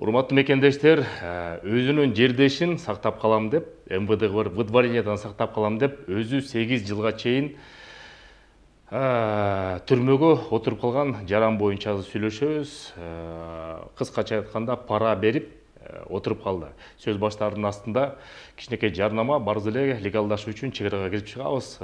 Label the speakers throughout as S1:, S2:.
S1: Урматтуу мекендештер, өзүнүн жердешин сактап калам деп, МВД выдворениядан сактап калам деп, өзү 8 жылга чейин түрмөгө отуруп калган жаран боюнча сүйлөшөбүз. Кыскача айтканда пара берип отуруп калды. Сөз баштарынын астында кичинекей жарнама барыбыз эле легалдашуу үчүн чек арага кирип чыгабыз.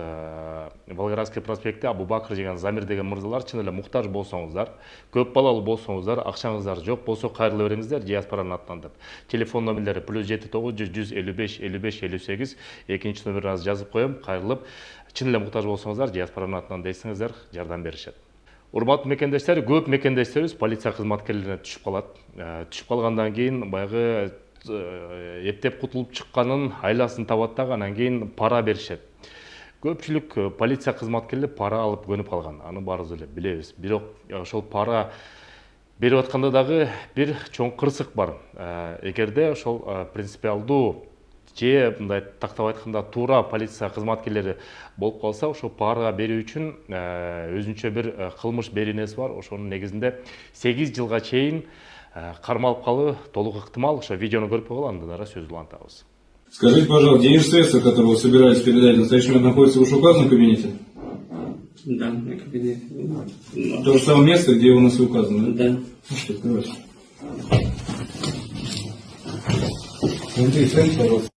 S1: Волгоградский проспектте Абубакыр жана Замир деген мырзалар чын эле муктаж болсоңуздар, көп балалуу болсоңуздар, акчаңыздар жок болсо кайрыла бериңиздер диаспоранын атынан деп. Телефон номерлери +79 155 55 58, экинчи номерин азыр жазып коем, кайрылып чын эле муктаж болсоңуздар диаспоранын атынан десеңиздер жардам беришет. Урматтуу мекендештер, көп мекендештерибиз полиция кызматкерлерине түшүп калат. Түшүп калгандан кийин баягы эптеп кутулуп чыкканын айласын табат дагы, анан кийин пара беришет. Көпчүлүк полиция кызматкерлери пара алып көнүп калган. Аны баарыбыз эле билебиз. Бирок ошол пара берип атканда дагы бир чоң кырсык бар. Эгерде ошол принципиалдуу же мындай тактап айтканда туура полиция кызматкерлери болуп калса, ошо пара берүү үчүн өзүнчө бир кылмыш беренеси бар. Ошонун негизинде 8 жылга чейин кармалып калуу толук ыктымал. Ошо видеону көрүп койгула, андан ара сөз улантабыз.
S2: Скажите, пожалуйста, денежные средства, которые вы собираетесь передать в настоящий момент, находятся в вышеуказанном кабинете?
S3: Да, на кабинете.
S2: То же самое место, где у нас и указано, да?
S3: Да.
S2: Давайте. Смотрите, пожалуйста.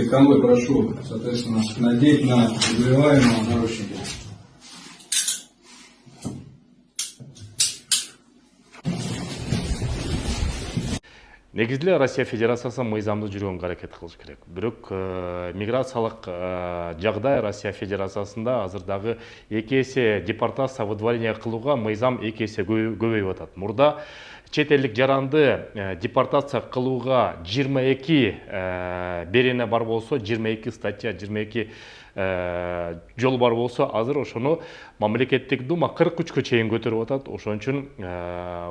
S2: Конвой прошу, соответственно, надеть на подозреваемого наручники.
S1: Негизинде Россия Федерациясы мыйзамдуу жүргөнгө аракет кылыш керек. Бирок миграциялык жагдай Россия Федерациясында азыр дагы 2 эсе депортация выдворение кылууга мыйзам 2 эсе көбөйүп атат. Мурда чет элдик жаранды депортация кылууга 22 берене бар болсо, 22 статья, 22 жол бар болсо, азыр ошону мамлекеттик дума 43-кө чейин көтөрүп атат. Ошон үчүн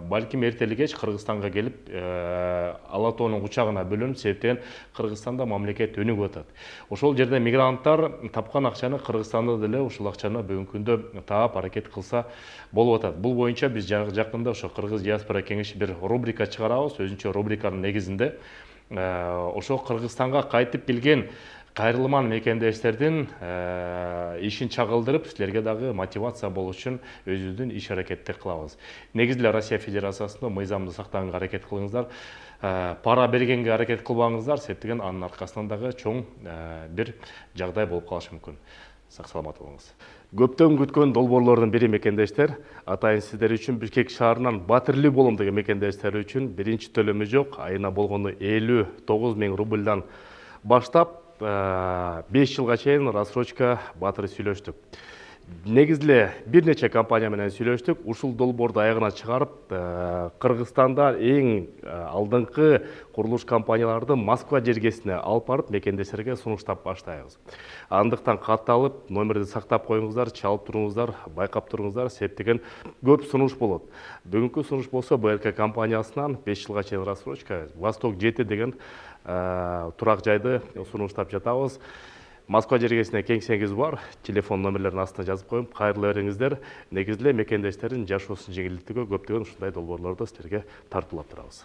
S1: балким эртели кеч Кыргызстанга келип Алатоонун учагына бөлөнүп, себептен Кыргызстанда мамлекет өнүгүп атат. Ошол жерде мигранттар тапкан акчаны Кыргызстанда деле ушул акчаны бүгүнкү күндө таап аракет кылса болуп атат. Бул боюнча биз жакында ошо Кыргыз диаспора кеңеши бир рубрика чыгарабыз. Өзүнчө рубриканын негизинде ошо Кыргызстанга кайтып келген кайрылман мекендештердин ишин чагылдырып, силерге дагы мотивация болуш үчүн өзүбүздүн иш аракетти кылабыз. Негизинде Россия Федерациясында мыйзамды сактаганга аракет кылыңыздар. Пара бергенге аракет кылбаңыздар, себептен анын аркасынан дагы чоң бир жагдай болуп калышы мүмкүн. Сак саламат болуңуз. Көптөн күткөн долбоорлордун бири мекендештер, атайын сиздер үчүн Бишкек шаарынан Батирлүү болом деген мекендештер үчүн биринчи төлөмү жок, айына болгону 59 000 рубльдан баштап 5 жылга чейин рассрочка батыры сүйлөштүк. Негизде бир нече компания менен сүйлөштүк. Ушул долбоорду аягына чыгарып, Кыргызстанда эң алдыңкы курулуш компанияларды Москва жергесине алып барып мекендештерге сунуштап баштайбыз. Андыктан катталып, номерди сактап коюңуздар, чалып туруңуздар, байкап туруңуздар, себептен көп сунуш болот. Бүгүнкү сунуш болсо БРК компаниясынан 5 жылга чейин рассрочка Восток 7 деген турак жайды сунуштап жатабыз. Москва жергесине кеңсеңиз бар, телефон номерлерин астына жазып коюм, кайрыла бериңиздер. Негизинде мекендештердин жашоосун жеңилдетүүгө көптөгөн ушундай долбоорлорду силерге тартуулап турабыз.